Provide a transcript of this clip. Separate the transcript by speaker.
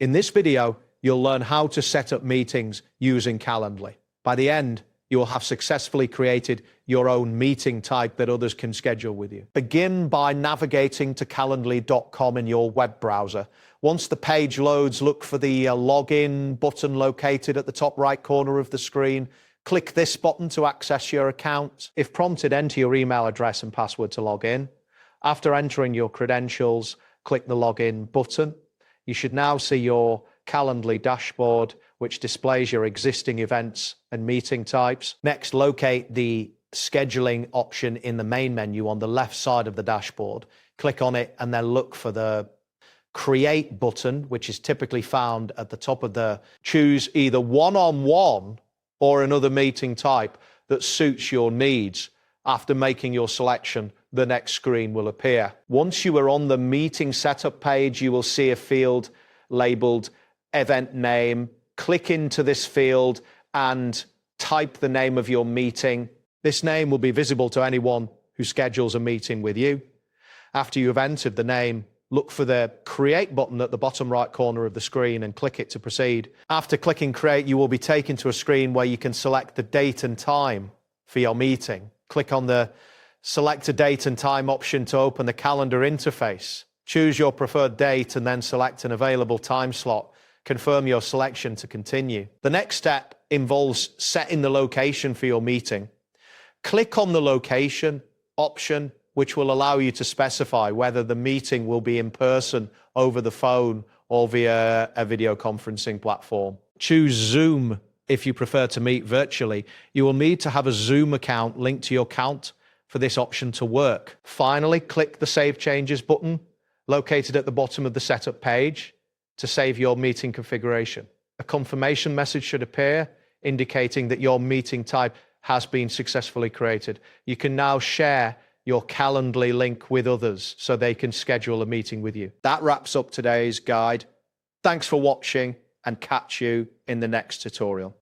Speaker 1: In this video, you'll learn how to set up meetings using Calendly. By the end, you will have successfully created your own meeting type that others can schedule with you. Begin by navigating to calendly.com in your web browser. Once the page loads, look for the login button located at the top right corner of the screen. Click this button to access your account. If prompted, enter your email address and password to log in. After entering your credentials, click the login button. You should now see your Calendly dashboard, which displays your existing events and meeting types. Next, locate the scheduling option in the main menu on the left side of the dashboard. Click on it and then look for the Create button, which is typically found at the top of the. Choose either one-on-one or another meeting type that suits your needs. After making your selection, the next screen will appear. Once you are on the meeting setup page, you will see a field labeled event name. Click into this field and type the name of your meeting. This name will be visible to anyone who schedules a meeting with you. After you have entered the name, look for the Create button at the bottom right corner of the screen and click it to proceed. After clicking Create, you will be taken to a screen where you can select the date and time for your meeting. Click on the Select a Date and Time option to open the calendar interface. Choose your preferred date and then select an available time slot. Confirm your selection to continue. The next step involves setting the location for your meeting. Click on the Location option, which will allow you to specify whether the meeting will be in person, over the phone, or via a video conferencing platform. Choose Zoom if you prefer to meet virtually. You will need to have a Zoom account linked to your account for this option to work. Finally, click the Save Changes button located at the bottom of the setup page to save your meeting configuration. A confirmation message should appear indicating that your meeting type has been successfully created. You can now share your Calendly link with others so they can schedule a meeting with you. That wraps up today's guide. Thanks for watching and catch you in the next tutorial.